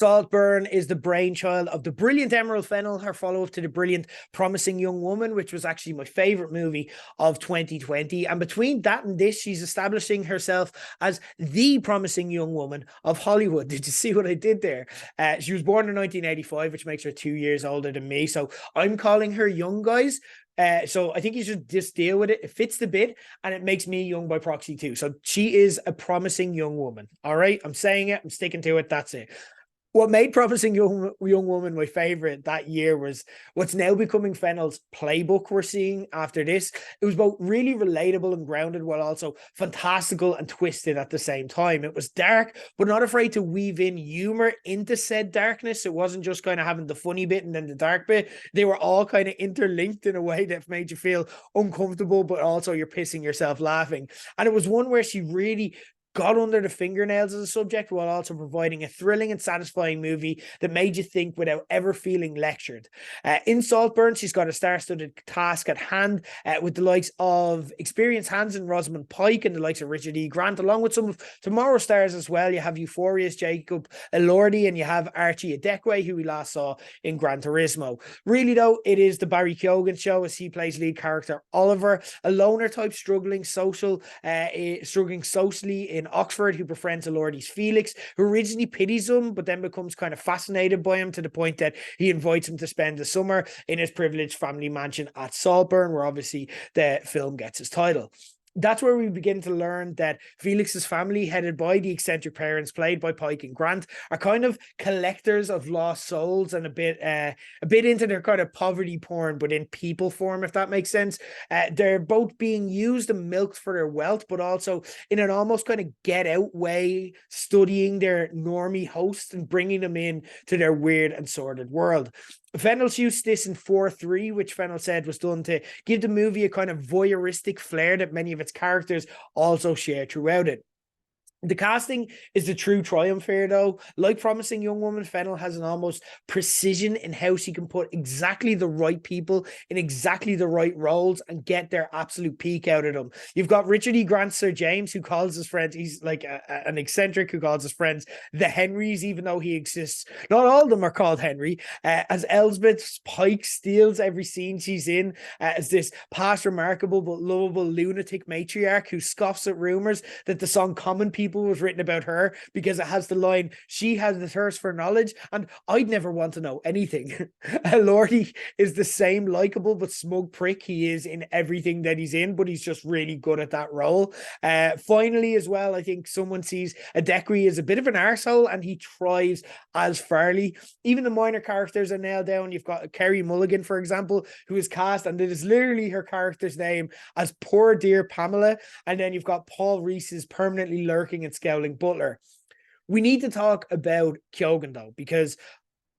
Saltburn is the brainchild of the brilliant Emerald Fennell, her follow-up to the brilliant Promising Young Woman, which was actually my favorite movie of 2020. And between that and this, she's establishing herself as the promising young woman of Hollywood. Did you see what I did there? She was born in 1985, which makes her 2 years older than me. So I'm calling her young, guys. So I think you should just deal with it. It fits the bit and it makes me young by proxy too. So she is a promising young woman. All right. I'm saying it. I'm sticking to it. That's it. What made Promising Young Woman my favorite that year was what's now becoming Fennell's playbook we're seeing after this. It was both really relatable and grounded while also fantastical and twisted at the same time. It was dark, but not afraid to weave in humor into said darkness. It wasn't just kind of having the funny bit and then the dark bit. They were all kind of interlinked in a way that made you feel uncomfortable, but also you're pissing yourself laughing. And it was one where she really got under the fingernails as a subject while also providing a thrilling and satisfying movie that made you think without ever feeling lectured. In Saltburn, she's got a star-studded task at hand with the likes of experienced hands in Rosamund Pike and the likes of Richard E. Grant, along with some of tomorrow's stars as well. You have Euphoria's Jacob Elordi and you have Archie Adekwe, who we last saw in Gran Turismo. Really, though, it is the Barry Keoghan show as he plays lead character Oliver, a loner type struggling socially in Oxford, who befriends Elordi's Felix, who originally pities him, but then becomes kind of fascinated by him to the point that he invites him to spend the summer in his privileged family mansion at Saltburn, where obviously the film gets its title. That's where we begin to learn that Felix's family, headed by the eccentric parents played by Pike and Grant, are kind of collectors of lost souls and a bit into their kind of poverty porn, but in people form, if that makes sense. They're both being used and milked for their wealth, but also in an almost kind of get out way, studying their normie hosts and bringing them in to their weird and sordid world. Fennell's used this in 4-3, which Fennell said was done to give the movie a kind of voyeuristic flair that many of its characters also share throughout it. The casting is the true triumph here, though. Like Promising Young Woman, Fennell has an almost precision in how she can put exactly the right people in exactly the right roles and get their absolute peak out of them. You've got Richard E. Grant, Sir James, who calls his friends, he's like an eccentric who calls his friends the Henrys, even though he exists. Not all of them are called Henry. As Elspeth Pike steals every scene she's in as this past remarkable but lovable lunatic matriarch who scoffs at rumors that the song Common People was written about her because it has the line, she has the thirst for knowledge and I'd never want to know anything. Lordy is the same likable but smug prick he is in everything that he's in, but he's just really good at that role. Finally as well, I think someone sees Adekwe as a bit of an arsehole and he thrives as Farley. Even the minor characters are nailed down. You've got Kerry Mulligan, for example, who is cast, and it is literally her character's name, as poor dear Pamela. And then you've got Paul Reese's permanently lurking and scowling butler. We need to talk about Keoghan, though, because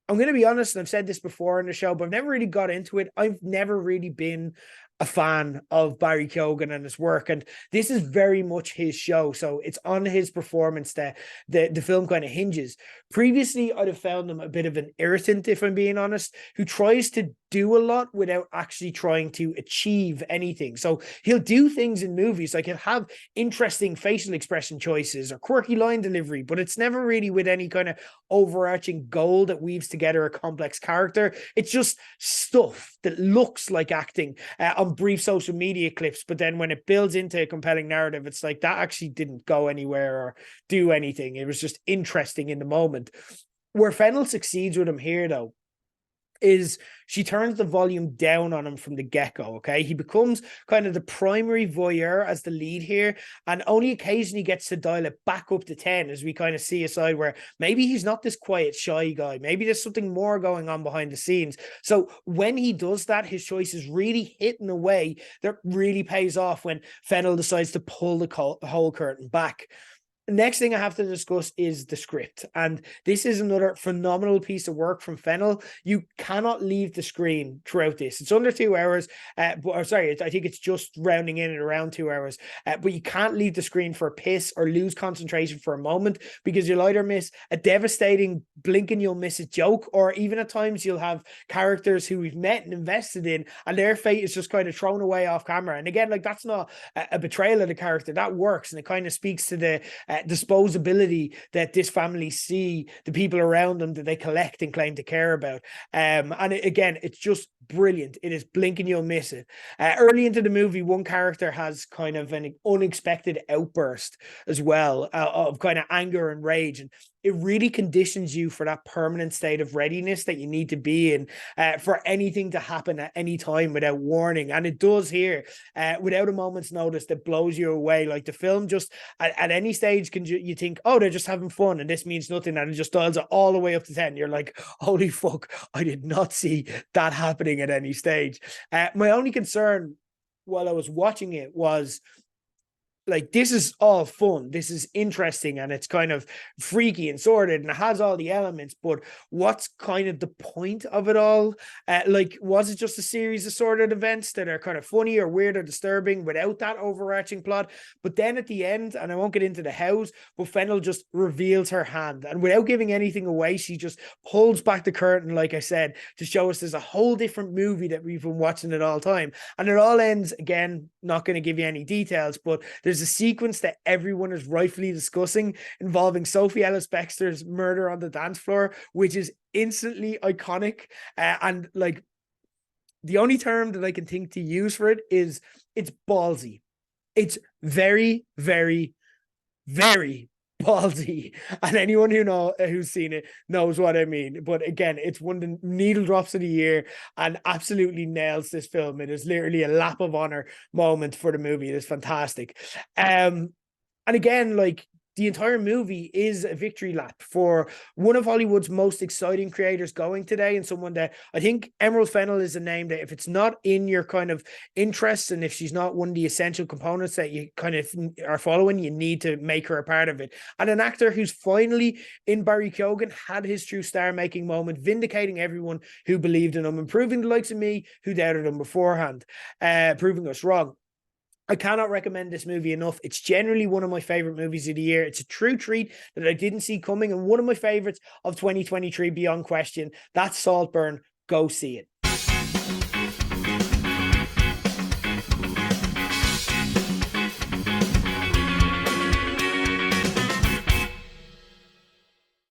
I'm going to be honest, and I've said this before in the show, but I've never really got into it. I've never really been a fan of Barry Keoghan and his work, and this is very much his show, so it's on his performance that the film kind of hinges. Previously, I'd have found him a bit of an irritant, if I'm being honest, who tries to do a lot without actually trying to achieve anything. So he'll do things in movies, like he'll have interesting facial expression choices or quirky line delivery, but it's never really with any kind of overarching goal that weaves together a complex character. It's just stuff that looks like acting on brief social media clips, but then when it builds into a compelling narrative, it's like that actually didn't go anywhere or do anything. It was just interesting in the moment. Where Fennell succeeds with him here, though, is she turns the volume down on him from the get-go, okay? He becomes kind of the primary voyeur as the lead here, and only occasionally gets to dial it back up to 10 as we kind of see a side where maybe he's not this quiet, shy guy. Maybe there's something more going on behind the scenes. So when he does that, his choices really hit in a way that really pays off when Fennell decides to pull the whole curtain back. Next thing I have to discuss is the script. And this is another phenomenal piece of work from Fennell. You cannot leave the screen throughout this. It's under 2 hours. I think it's just rounding in at around 2 hours. But you can't leave the screen for a piss or lose concentration for a moment, because you'll either miss a devastating blink and you'll miss a joke, or even at times you'll have characters who we've met and invested in and their fate is just kind of thrown away off camera. And again, like, that's not a betrayal of the character. That works, and it kind of speaks to the disposability that this family see the people around them that they collect and claim to care about. And again, it's just brilliant. It is blink and you'll miss it. Early into the movie, one character has kind of an unexpected outburst as well, of kind of anger and rage, and it really conditions you for that permanent state of readiness that you need to be in, for anything to happen at any time without warning. And it does here, without a moment's notice, that blows you away. Like, the film just at any stage can you think, oh, they're just having fun and this means nothing, and it just dials it all the way up to 10. You're like, holy fuck, I did not see that happening at any stage. My only concern while I was watching it was, like, this is all fun, this is interesting, and it's kind of freaky and sordid, and it has all the elements, but what's kind of the point of it all? Like, was it just a series of sordid events that are kind of funny or weird or disturbing without that overarching plot? But then at the end, and I won't get into the hows, but Fennel just reveals her hand, and without giving anything away, she just pulls back the curtain, like I said, to show us there's a whole different movie that we've been watching at all time. And it all ends, again, not going to give you any details, but there's a sequence that everyone is rightfully discussing involving Sophie Ellis-Bextor's murder on the dance floor, which is instantly iconic. And like, the only term that I can think to use for it is it's ballsy. It's very, very, very ballsy, and anyone who's seen it knows what I mean. But again, it's one of the needle drops of the year and absolutely nails this film. It is literally a lap of honor moment for the movie. It is fantastic. And again, like, the entire movie is a victory lap for one of Hollywood's most exciting creators going today, and someone that I think Emerald Fennell is a name that, if it's not in your kind of interests and if she's not one of the essential components that you kind of are following, you need to make her a part of it. And an actor who's finally, in Barry Keoghan, had his true star-making moment, vindicating everyone who believed in him and proving the likes of me who doubted him beforehand, proving us wrong. I cannot recommend this movie enough. It's generally one of my favorite movies of the year. It's a true treat that I didn't see coming, and one of my favorites of 2023 beyond question. That's Saltburn. Go see it.